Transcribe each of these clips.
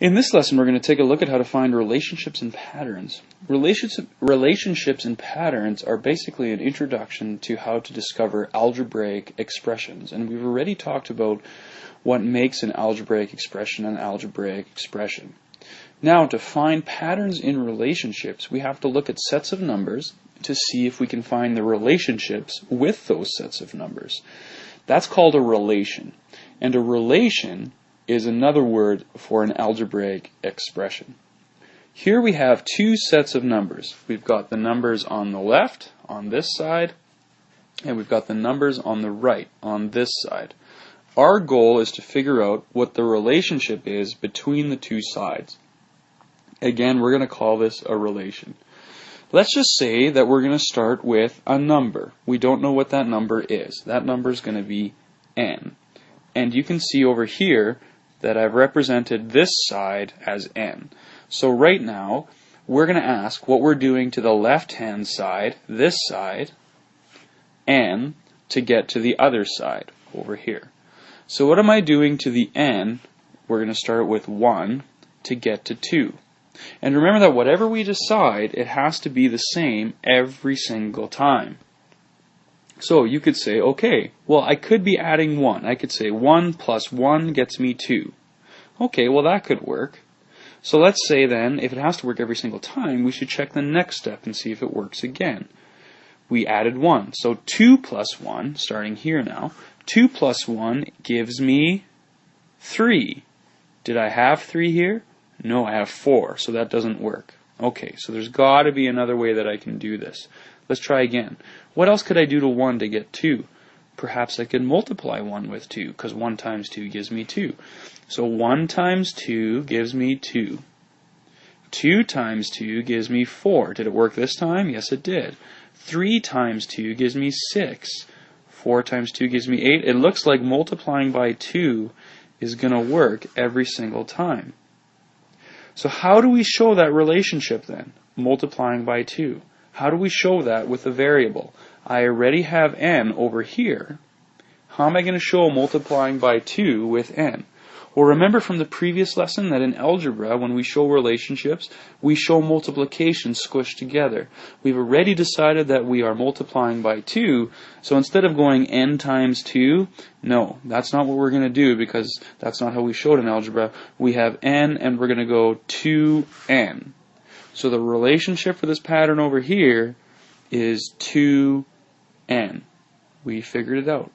In this lesson, we're going to take a look at how to find relationships and patterns. Relationships and patterns are basically an introduction to how to discover algebraic expressions. And we've already talked about what makes an algebraic expression an algebraic expression. Now, to find patterns in relationships, we have to look at sets of numbers to see if we can find the relationships with those sets of numbers. That's called a relation. And a relation is another word for an algebraic expression. Here we have two sets of numbers. We've got the numbers on the left, on this side, and we've got the numbers on the right, on this side. Our goal is to figure out what the relationship is between the two sides. Again, we're going to call this a relation. Let's just say that we're going to start with a number. We don't know what that number is. That number is going to be n. And you can see over here that I've represented this side as n. So right now, we're going to ask what we're doing to the left-hand side, this side, n, to get to the other side, over here. So what am I doing to the n? We're going to start with 1 to get to 2. And remember that whatever we decide, it has to be the same every single time. So you could say, okay, well, I could be adding 1. I could say 1 plus 1 gets me 2. Okay, well, that could work. So let's say then, if it has to work every single time, we should check the next step and see if it works again. We added 1. So 2 plus 1, starting here now, 2 plus 1 gives me 3. Did I have 3 here? No, I have 4, so that doesn't work. Okay, so there's got to be another way that I can do this. Let's try again. What else could I do to 1 to get 2? Perhaps I could multiply 1 with 2, because 1 times 2 gives me 2. So 1 times 2 gives me 2. 2 times 2 gives me 4. Did it work this time? Yes, it did. 3 times 2 gives me 6. 4 times 2 gives me 8. It looks like multiplying by 2 is going to work every single time. So how do we show that relationship then? Multiplying by 2. How do we show that with a variable? I already have n over here. How am I going to show multiplying by 2 with n? Well, remember from the previous lesson that in algebra, when we show relationships, we show multiplication squished together. We've already decided that we are multiplying by 2, so instead of going n times 2, no, that's not what we're going to do because that's not how we showed in algebra. We have n and we're going to go 2n. So the relationship for this pattern over here is 2n. We figured it out.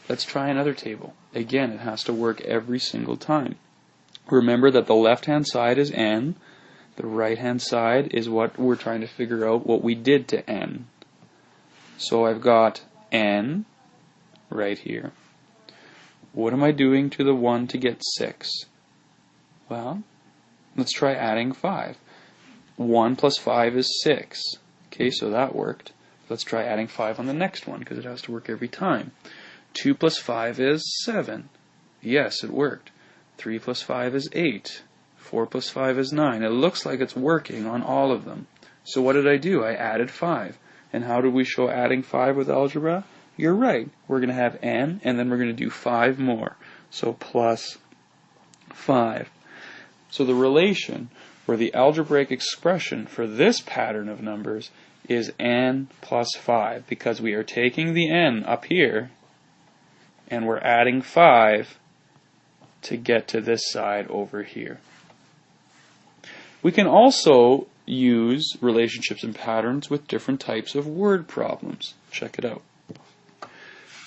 Let's try another table. Again, it has to work every single time. Remember that the left-hand side is n. The right-hand side is what we're trying to figure out what we did to n. So I've got n right here. What am I doing to the 1 to get 6? Well, let's try adding 5. 1 plus 5 is 6. Okay, so that worked. Let's try adding 5 on the next one because it has to work every time. 2 plus 5 is 7. Yes, it worked. 3 plus 5 is 8. 4 plus 5 is 9. It looks like it's working on all of them. So what did I do? I added 5. And how do we show adding 5 with algebra? You're right. We're going to have n, and then we're going to do 5 more. So plus 5. So the relation, or the algebraic expression for this pattern of numbers is n plus 5, because we are taking the n up here, and we're adding 5 to get to this side over here. We can also use relationships and patterns with different types of word problems. Check it out.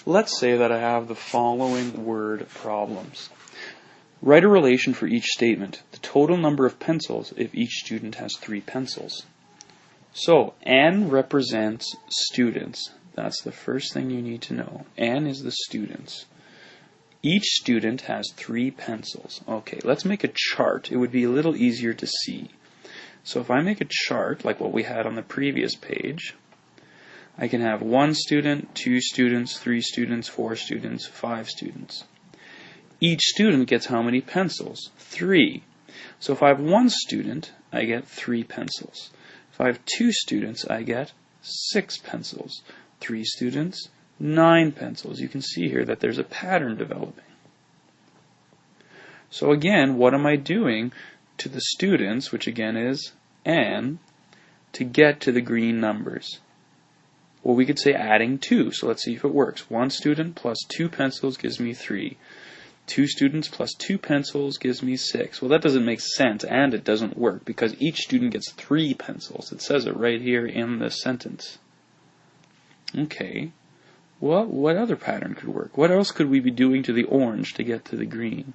Let's say that I have the following word problems. Write a relation for each statement. The total number of pencils if each student has 3 pencils. So, n represents students. That's the first thing you need to know. N is the students. Each student has 3 pencils. Okay, let's make a chart. It would be a little easier to see. So if I make a chart, like what we had on the previous page, I can have 1 student, 2 students, 3 students, 4 students, 5 students. Each student gets how many pencils? 3. So if I have 1 student, I get 3 pencils. If I have 2 students, I get 6 pencils. 3 students, 9 pencils. You can see here that there's a pattern developing. So again, what am I doing to the students, which again is n, to get to the green numbers? Well, we could say adding 2, so let's see if it works. 1 student plus 2 pencils gives me 3. 2 students plus 2 pencils gives me 6. Well, that doesn't make sense, and it doesn't work, because each student gets 3 pencils. It says it right here in the sentence. Okay, well, what other pattern could work? What else could we be doing to the orange to get to the green?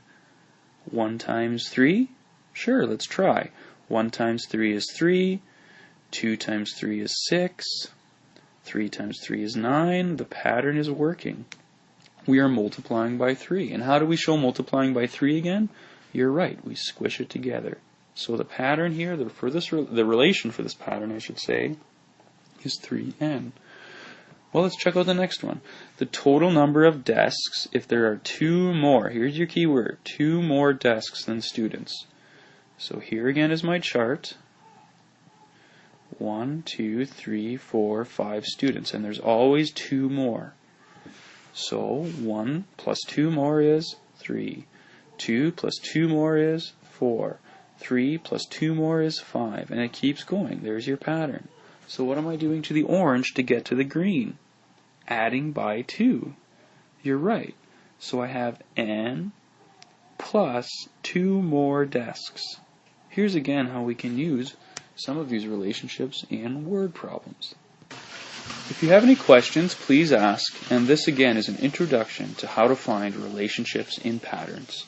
1 times 3? Sure, let's try. 1 times 3 is 3. 2 times 3 is 6. 3 times 3 is 9. The pattern is working. We are multiplying by 3. And how do we show multiplying by 3 again? You're right, we squish it together. So the pattern here, the relation for this pattern, I should say, is 3n. Well, let's check out the next one. The total number of desks, if there are 2 more, here's your key word, 2 more desks than students. So here again is my chart. 1, 2, 3, 4, 5 students, and there's always 2 more. So 1 plus 2 more is 3. 2 plus 2 more is 4. 3 plus 2 more is 5. And it keeps going. There's your pattern. So what am I doing to the orange to get to the green? Adding by 2. You're right. So I have n plus 2 more desks. Here's again how we can use some of these relationships in word problems. If you have any questions, please ask, and this again is an introduction to how to find relationships in patterns.